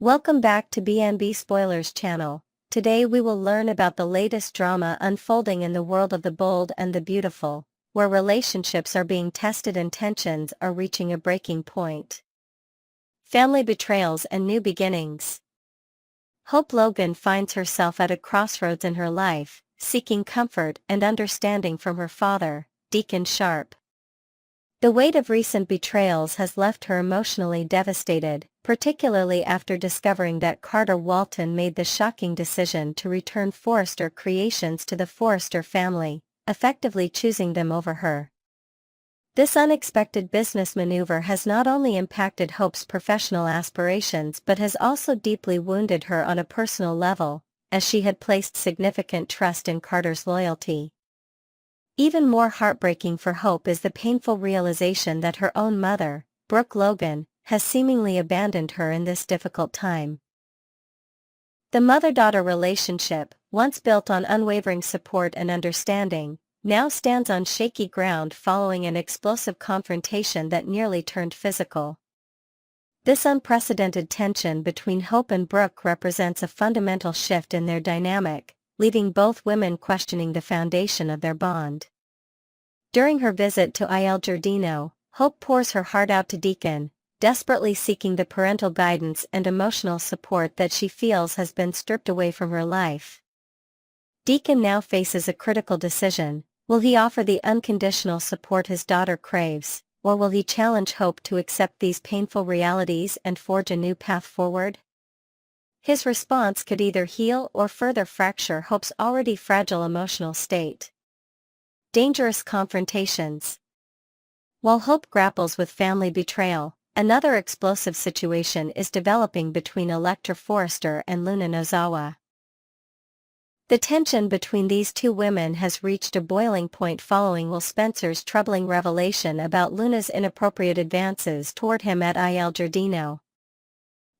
Welcome back to BNB Spoilers channel. Today we will learn about the latest drama unfolding in the world of the bold and the beautiful, where relationships are being tested and tensions are reaching a breaking point. Family betrayals and new beginnings. Hope Logan finds herself at a crossroads in her life, seeking comfort and understanding from her father, Deacon Sharp. The weight of recent betrayals has left her emotionally devastated, particularly after discovering that Carter Walton made the shocking decision to return Forrester creations to the Forrester family, effectively choosing them over her. This unexpected business maneuver has not only impacted Hope's professional aspirations but has also deeply wounded her on a personal level, as she had placed significant trust in Carter's loyalty. Even more heartbreaking for Hope is the painful realization that her own mother, Brooke Logan, has seemingly abandoned her in this difficult time. The mother-daughter relationship, once built on unwavering support and understanding, now stands on shaky ground following an explosive confrontation that nearly turned physical. This unprecedented tension between Hope and Brooke represents a fundamental shift in their dynamic, leaving both women questioning the foundation of their bond. During her visit to Il Giardino, Hope pours her heart out to Deacon, desperately seeking the parental guidance and emotional support that she feels has been stripped away from her life. Deacon now faces a critical decision: will he offer the unconditional support his daughter craves, or will he challenge Hope to accept these painful realities and forge a new path forward? His response could either heal or further fracture Hope's already fragile emotional state. Dangerous confrontations. While Hope grapples with family betrayal, another explosive situation is developing between Electra Forrester and Luna Nozawa. The tension between these two women has reached a boiling point following Will Spencer's troubling revelation about Luna's inappropriate advances toward him at Il Giardino.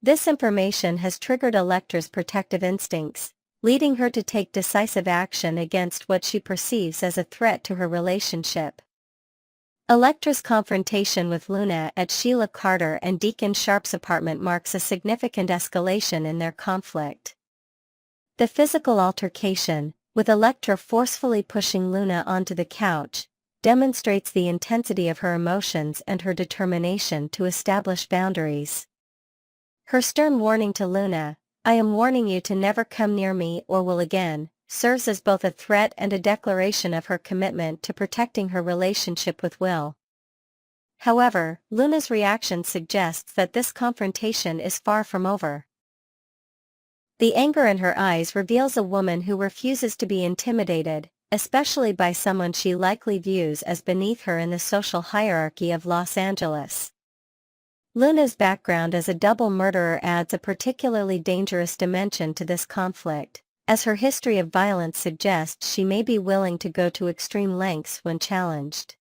This information has triggered Electra's protective instincts, leading her to take decisive action against what she perceives as a threat to her relationship. Electra's confrontation with Luna at Sheila Carter and Deacon Sharp's apartment marks a significant escalation in their conflict. The physical altercation, with Electra forcefully pushing Luna onto the couch, demonstrates the intensity of her emotions and her determination to establish boundaries. Her stern warning to Luna, "I am warning you to never come near me or will again," serves as both a threat and a declaration of her commitment to protecting her relationship with Will. However, Luna's reaction suggests that this confrontation is far from over. The anger in her eyes reveals a woman who refuses to be intimidated, especially by someone she likely views as beneath her in the social hierarchy of Los Angeles. Luna's background as a double murderer adds a particularly dangerous dimension to this conflict, as her history of violence suggests she may be willing to go to extreme lengths when challenged.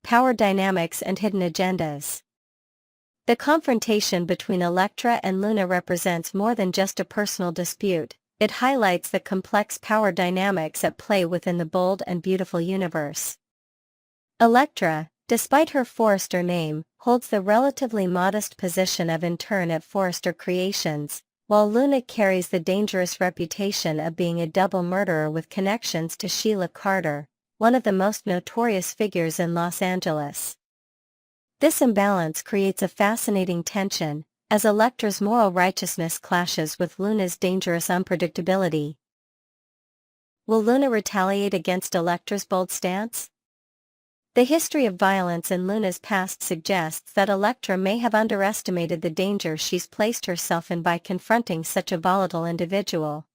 Power dynamics and hidden agendas. The confrontation between Electra and Luna represents more than just a personal dispute. It highlights the complex power dynamics at play within the bold and beautiful universe. Electra, despite her Forrester name, holds the relatively modest position of intern at Forrester Creations, while Luna carries the dangerous reputation of being a double murderer with connections to Sheila Carter, one of the most notorious figures in Los Angeles. This imbalance creates a fascinating tension, as Electra's moral righteousness clashes with Luna's dangerous unpredictability. Will Luna retaliate against Electra's bold stance? The history of violence in Luna's past suggests that Electra may have underestimated the danger she's placed herself in by confronting such a volatile individual.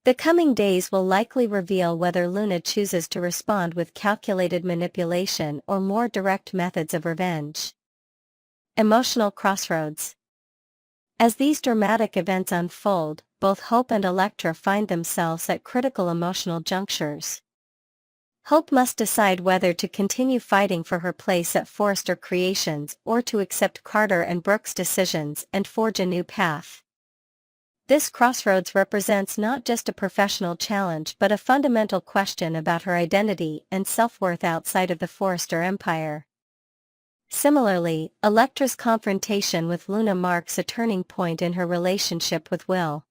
The coming days will likely reveal whether Luna chooses to respond with calculated manipulation or more direct methods of revenge. Emotional crossroads. As these dramatic events unfold, both Hope and Electra find themselves at critical emotional junctures. Hope must decide whether to continue fighting for her place at Forrester Creations or to accept Carter and Brooke's decisions and forge a new path. This crossroads represents not just a professional challenge but a fundamental question about her identity and self-worth outside of the Forrester empire. Similarly, Electra's confrontation with Luna marks a turning point in her relationship with Will.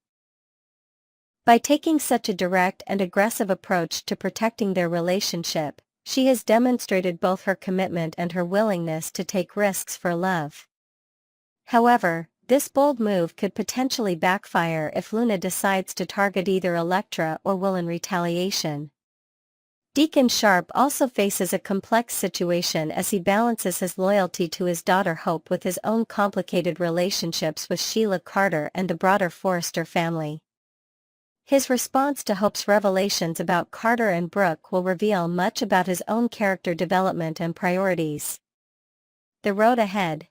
By taking such a direct and aggressive approach to protecting their relationship, she has demonstrated both her commitment and her willingness to take risks for love. However, this bold move could potentially backfire if Luna decides to target either Electra or Will in retaliation. Deacon Sharp also faces a complex situation as he balances his loyalty to his daughter Hope with his own complicated relationships with Sheila Carter and the broader Forrester family. His response to Hope's revelations about Carter and Brooke will reveal much about his own character development and priorities. The road ahead.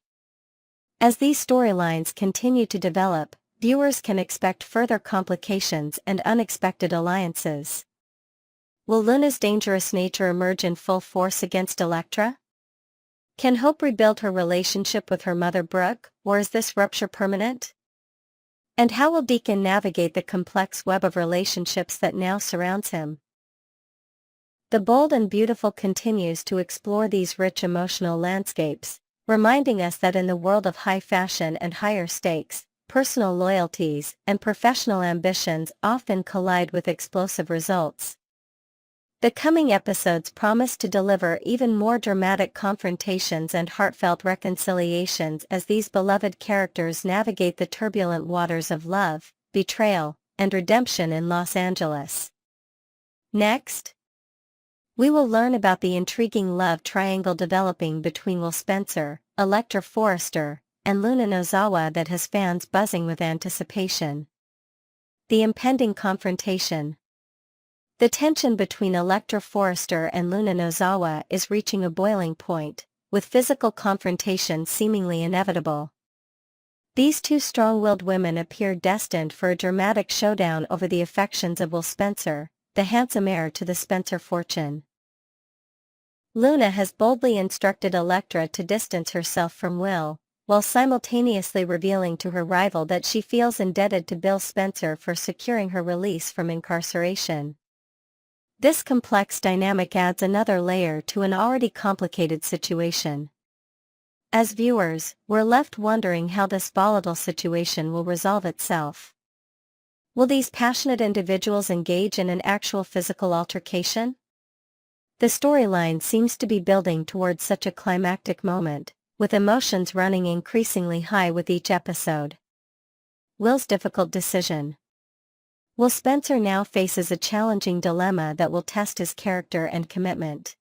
As these storylines continue to develop, viewers can expect further complications and unexpected alliances. Will Luna's dangerous nature emerge in full force against Electra? Can Hope rebuild her relationship with her mother Brooke, or is this rupture permanent? And how will Deacon navigate the complex web of relationships that now surrounds him? The Bold and Beautiful continues to explore these rich emotional landscapes, reminding us that in the world of high fashion and higher stakes, personal loyalties and professional ambitions often collide with explosive results. The coming episodes promise to deliver even more dramatic confrontations and heartfelt reconciliations as these beloved characters navigate the turbulent waters of love, betrayal, and redemption in Los Angeles. Next, we will learn about the intriguing love triangle developing between Will Spencer, Electra Forrester, and Luna Nozawa that has fans buzzing with anticipation. The impending confrontation. The tension between Electra Forrester and Luna Nozawa is reaching a boiling point, with physical confrontation seemingly inevitable. These two strong-willed women appear destined for a dramatic showdown over the affections of Will Spencer, the handsome heir to the Spencer fortune. Luna has boldly instructed Electra to distance herself from Will, while simultaneously revealing to her rival that she feels indebted to Bill Spencer for securing her release from incarceration. This complex dynamic adds another layer to an already complicated situation. As viewers, we're left wondering how this volatile situation will resolve itself. Will these passionate individuals engage in an actual physical altercation? The storyline seems to be building towards such a climactic moment, with emotions running increasingly high with each episode. Will's difficult decision. Will Spencer now faces a challenging dilemma that will test his character and commitment.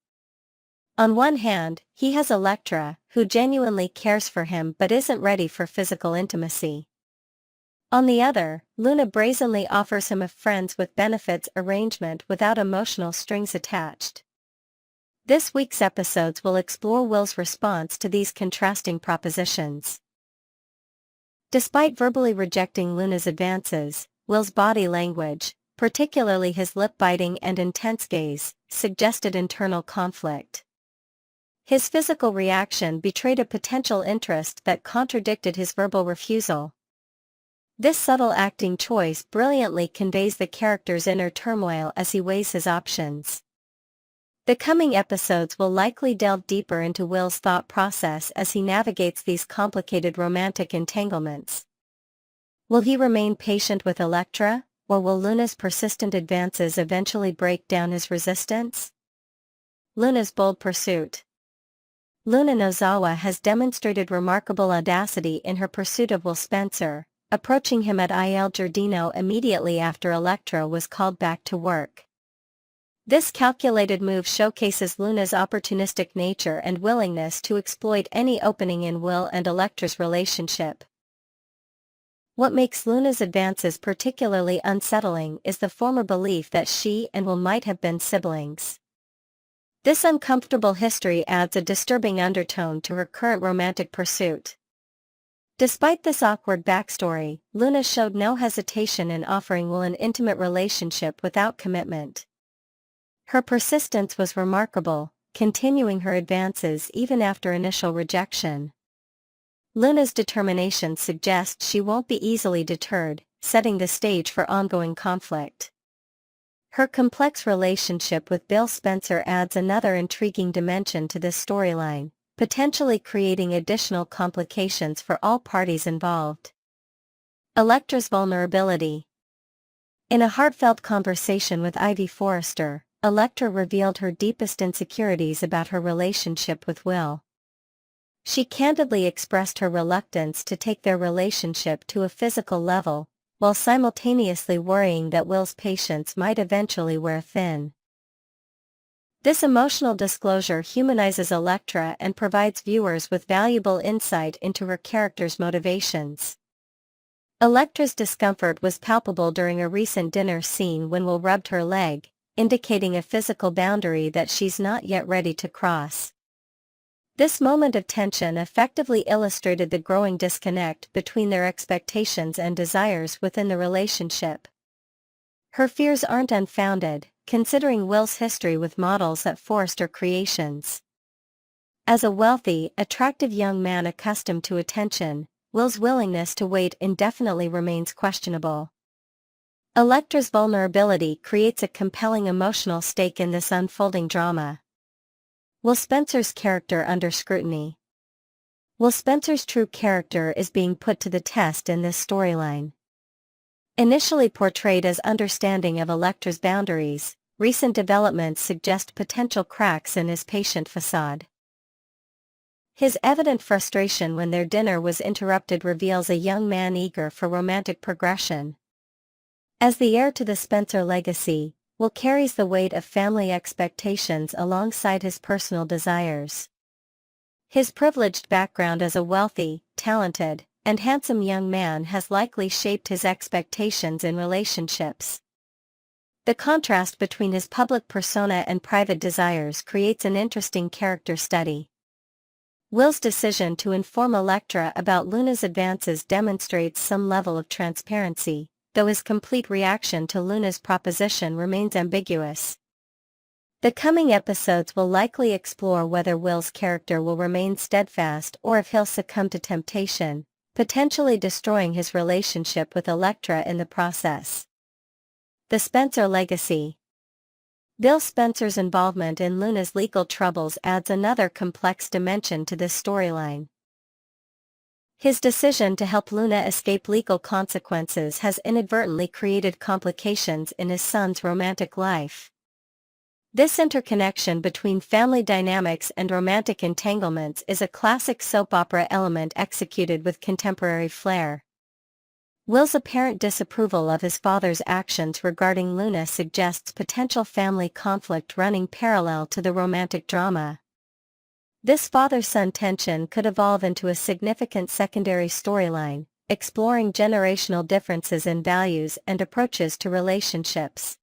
On one hand, he has Electra, who genuinely cares for him but isn't ready for physical intimacy. On the other, Luna brazenly offers him a friends with benefits arrangement without emotional strings attached. This week's episodes will explore Will's response to these contrasting propositions. Despite verbally rejecting Luna's advances, Will's body language, particularly his lip-biting and intense gaze, suggested internal conflict. His physical reaction betrayed a potential interest that contradicted his verbal refusal. This subtle acting choice brilliantly conveys the character's inner turmoil as he weighs his options. The coming episodes will likely delve deeper into Will's thought process as he navigates these complicated romantic entanglements. Will he remain patient with Electra, or will Luna's persistent advances eventually break down his resistance? Luna's bold pursuit. Luna Nozawa has demonstrated remarkable audacity in her pursuit of Will Spencer, approaching him at Il Giardino immediately after Electra was called back to work. This calculated move showcases Luna's opportunistic nature and willingness to exploit any opening in Will and Electra's relationship. What makes Luna's advances particularly unsettling is the former belief that she and Will might have been siblings. This uncomfortable history adds a disturbing undertone to her current romantic pursuit. Despite this awkward backstory, Luna showed no hesitation in offering Will an intimate relationship without commitment. Her persistence was remarkable, continuing her advances even after initial rejection. Luna's determination suggests she won't be easily deterred, setting the stage for ongoing conflict. Her complex relationship with Bill Spencer adds another intriguing dimension to this storyline, potentially creating additional complications for all parties involved. Electra's vulnerability. In a heartfelt conversation with Ivy Forrester, Electra revealed her deepest insecurities about her relationship with Will. She candidly expressed her reluctance to take their relationship to a physical level, while simultaneously worrying that Will's patience might eventually wear thin. This emotional disclosure humanizes Electra and provides viewers with valuable insight into her character's motivations. Electra's discomfort was palpable during a recent dinner scene when Will rubbed her leg, indicating a physical boundary that she's not yet ready to cross. This moment of tension effectively illustrated the growing disconnect between their expectations and desires within the relationship. Her fears aren't unfounded, considering Will's history with models at Forrester Creations. As a wealthy, attractive young man accustomed to attention, Will's willingness to wait indefinitely remains questionable. Electra's vulnerability creates a compelling emotional stake in this unfolding drama. Will Spencer's character under scrutiny? Will Spencer's true character is being put to the test in this storyline. Initially portrayed as understanding of Electra's boundaries, recent developments suggest potential cracks in his patient facade. His evident frustration when their dinner was interrupted reveals a young man eager for romantic progression. As the heir to the Spencer legacy, Will carries the weight of family expectations alongside his personal desires. His privileged background as a wealthy, talented, and handsome young man has likely shaped his expectations in relationships. The contrast between his public persona and private desires creates an interesting character study. Will's decision to inform Electra about Luna's advances demonstrates some level of transparency, though his complete reaction to Luna's proposition remains ambiguous. The coming episodes will likely explore whether Will's character will remain steadfast or if he'll succumb to temptation, potentially destroying his relationship with Electra in the process. The Spencer legacy. Bill Spencer's involvement in Luna's legal troubles adds another complex dimension to this storyline. His decision to help Luna escape legal consequences has inadvertently created complications in his son's romantic life. This interconnection between family dynamics and romantic entanglements is a classic soap opera element executed with contemporary flair. Will's apparent disapproval of his father's actions regarding Luna suggests potential family conflict running parallel to the romantic drama. This father-son tension could evolve into a significant secondary storyline, exploring generational differences in values and approaches to relationships.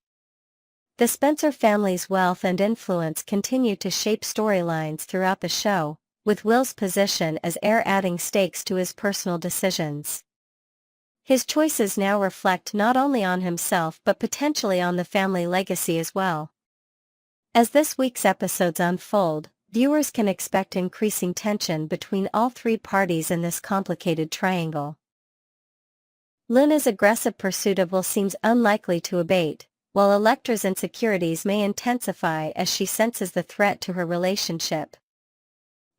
The Spencer family's wealth and influence continue to shape storylines throughout the show, with Will's position as heir adding stakes to his personal decisions. His choices now reflect not only on himself but potentially on the family legacy as well. As this week's episodes unfold, viewers can expect increasing tension between all three parties in this complicated triangle. Luna's aggressive pursuit of Will seems unlikely to abate, while Electra's insecurities may intensify as she senses the threat to her relationship.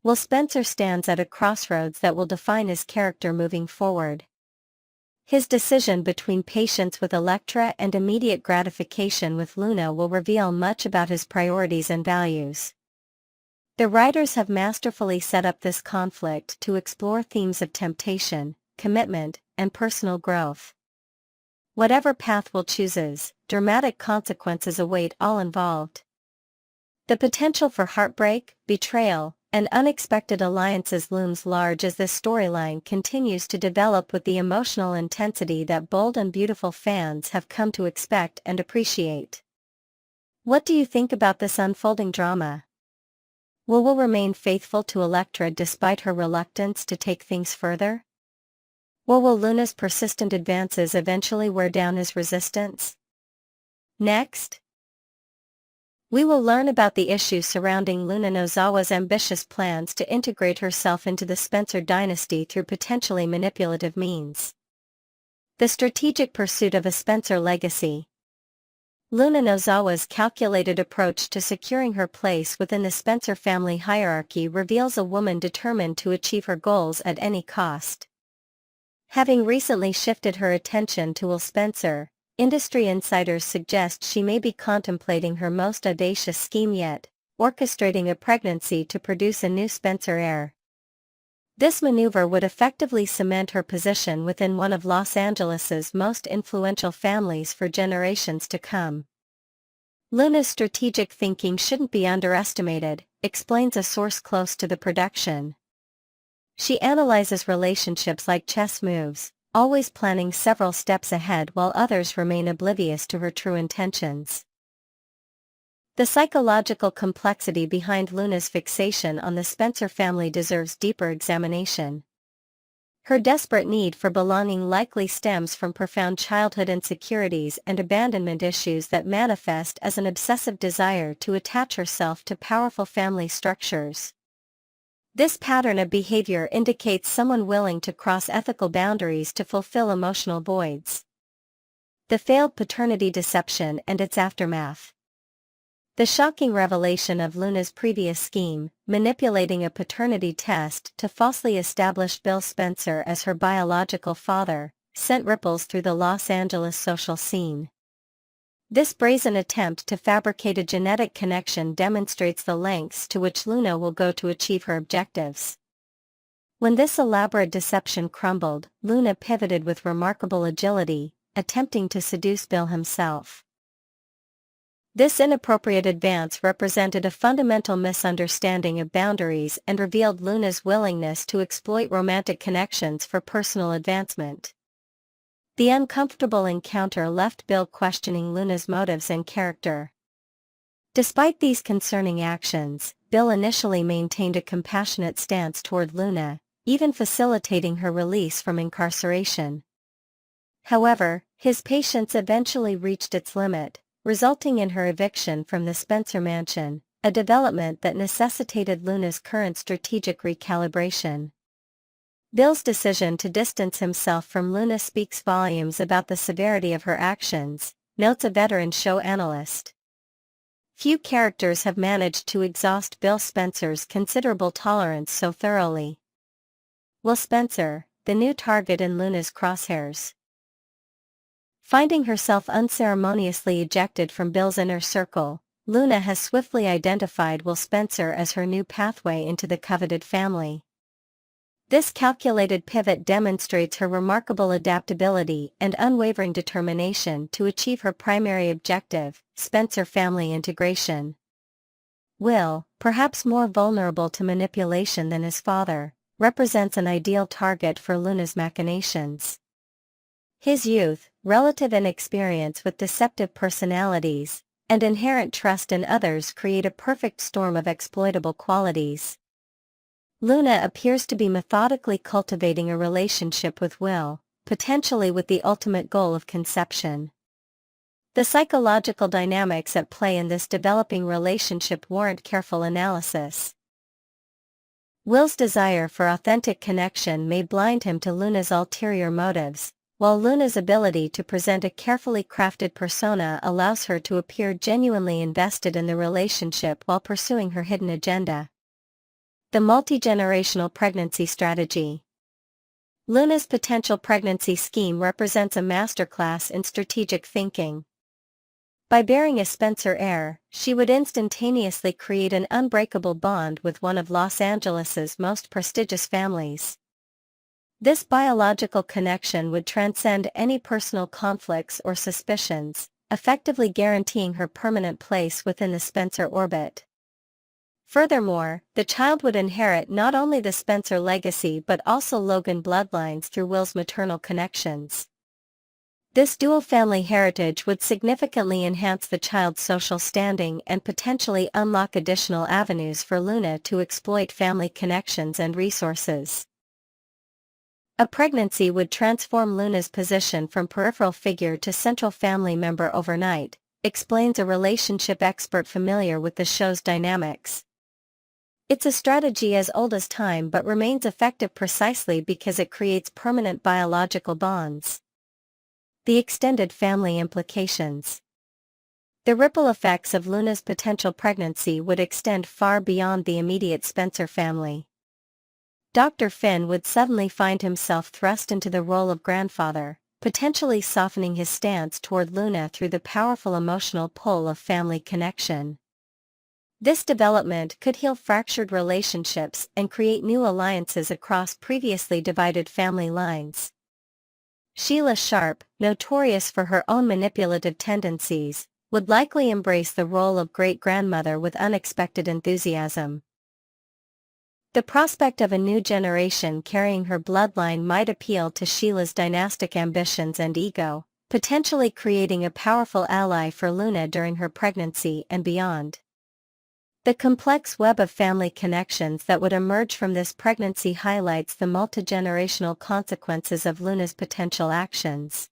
Will Spencer stands at a crossroads that will define his character moving forward. His decision between patience with Electra and immediate gratification with Luna will reveal much about his priorities and values. The writers have masterfully set up this conflict to explore themes of temptation, commitment, and personal growth. Whatever path Will chooses, dramatic consequences await all involved. The potential for heartbreak, betrayal, and unexpected alliances looms large as this storyline continues to develop with the emotional intensity that bold and beautiful fans have come to expect and appreciate. What do you think about this unfolding drama? Will remain faithful to Electra despite her reluctance to take things further? Or will Luna's persistent advances eventually wear down his resistance? Next, we will learn about the issues surrounding Luna Nozawa's ambitious plans to integrate herself into the Spencer dynasty through potentially manipulative means. The strategic pursuit of a Spencer legacy. Luna Nozawa's calculated approach to securing her place within the Spencer family hierarchy reveals a woman determined to achieve her goals at any cost. Having recently shifted her attention to Will Spencer, industry insiders suggest she may be contemplating her most audacious scheme yet, orchestrating a pregnancy to produce a new Spencer heir. This maneuver would effectively cement her position within one of Los Angeles's most influential families for generations to come. Luna's strategic thinking shouldn't be underestimated, explains a source close to the production. She analyzes relationships like chess moves, always planning several steps ahead while others remain oblivious to her true intentions. The psychological complexity behind Luna's fixation on the Spencer family deserves deeper examination. Her desperate need for belonging likely stems from profound childhood insecurities and abandonment issues that manifest as an obsessive desire to attach herself to powerful family structures. This pattern of behavior indicates someone willing to cross ethical boundaries to fulfill emotional voids. The failed paternity deception and its aftermath. The shocking revelation of Luna's previous scheme, manipulating a paternity test to falsely establish Bill Spencer as her biological father, sent ripples through the Los Angeles social scene. This brazen attempt to fabricate a genetic connection demonstrates the lengths to which Luna will go to achieve her objectives. When this elaborate deception crumbled, Luna pivoted with remarkable agility, attempting to seduce Bill himself. This inappropriate advance represented a fundamental misunderstanding of boundaries and revealed Luna's willingness to exploit romantic connections for personal advancement. The uncomfortable encounter left Bill questioning Luna's motives and character. Despite these concerning actions, Bill initially maintained a compassionate stance toward Luna, even facilitating her release from incarceration. However, his patience eventually reached its limit, resulting in her eviction from the Spencer mansion, a development that necessitated Luna's current strategic recalibration. Bill's decision to distance himself from Luna speaks volumes about the severity of her actions, notes a veteran show analyst. Few characters have managed to exhaust Bill Spencer's considerable tolerance so thoroughly. Will Spencer, the new target in Luna's crosshairs. Finding herself unceremoniously ejected from Bill's inner circle, Luna has swiftly identified Will Spencer as her new pathway into the coveted family. This calculated pivot demonstrates her remarkable adaptability and unwavering determination to achieve her primary objective, Spencer family integration. Will, perhaps more vulnerable to manipulation than his father, represents an ideal target for Luna's machinations. His youth, relative inexperience with deceptive personalities, and inherent trust in others create a perfect storm of exploitable qualities. Luna appears to be methodically cultivating a relationship with Will, potentially with the ultimate goal of conception. The psychological dynamics at play in this developing relationship warrant careful analysis. Will's desire for authentic connection may blind him to Luna's ulterior motives, while Luna's ability to present a carefully crafted persona allows her to appear genuinely invested in the relationship while pursuing her hidden agenda. The multi-generational pregnancy strategy. Luna's potential pregnancy scheme represents a masterclass in strategic thinking. By bearing a Spencer heir, she would instantaneously create an unbreakable bond with one of Los Angeles's most prestigious families. This biological connection would transcend any personal conflicts or suspicions, effectively guaranteeing her permanent place within the Spencer orbit. Furthermore, the child would inherit not only the Spencer legacy but also Logan bloodlines through Will's maternal connections. This dual family heritage would significantly enhance the child's social standing and potentially unlock additional avenues for Luna to exploit family connections and resources. A pregnancy would transform Luna's position from peripheral figure to central family member overnight, explains a relationship expert familiar with the show's dynamics. It's a strategy as old as time but remains effective precisely because it creates permanent biological bonds. The extended family implications. The ripple effects of Luna's potential pregnancy would extend far beyond the immediate Spencer family. Dr. Finn would suddenly find himself thrust into the role of grandfather, potentially softening his stance toward Luna through the powerful emotional pull of family connection. This development could heal fractured relationships and create new alliances across previously divided family lines. Sheila Sharp, notorious for her own manipulative tendencies, would likely embrace the role of great-grandmother with unexpected enthusiasm. The prospect of a new generation carrying her bloodline might appeal to Sheila's dynastic ambitions and ego, potentially creating a powerful ally for Luna during her pregnancy and beyond. The complex web of family connections that would emerge from this pregnancy highlights the multi-generational consequences of Luna's potential actions.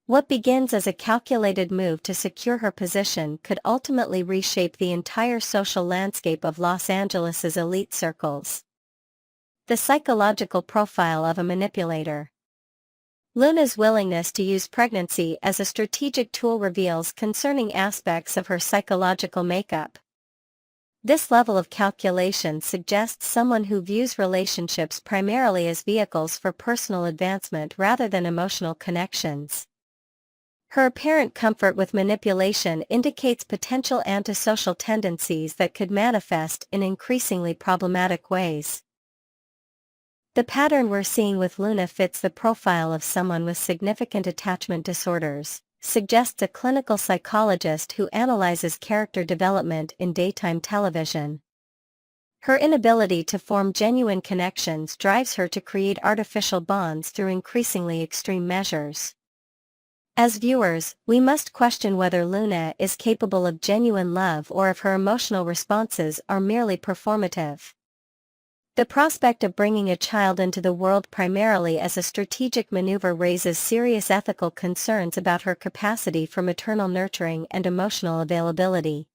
What begins as a calculated move to secure her position could ultimately reshape the entire social landscape of Los Angeles's elite circles. The psychological profile of a manipulator. Luna's willingness to use pregnancy as a strategic tool reveals concerning aspects of her psychological makeup. This level of calculation suggests someone who views relationships primarily as vehicles for personal advancement rather than emotional connections. Her apparent comfort with manipulation indicates potential antisocial tendencies that could manifest in increasingly problematic ways. The pattern we're seeing with Luna fits the profile of someone with significant attachment disorders, suggests a clinical psychologist who analyzes character development in daytime television. Her inability to form genuine connections drives her to create artificial bonds through increasingly extreme measures. As viewers, we must question whether Luna is capable of genuine love or if her emotional responses are merely performative. The prospect of bringing a child into the world primarily as a strategic maneuver raises serious ethical concerns about her capacity for maternal nurturing and emotional availability.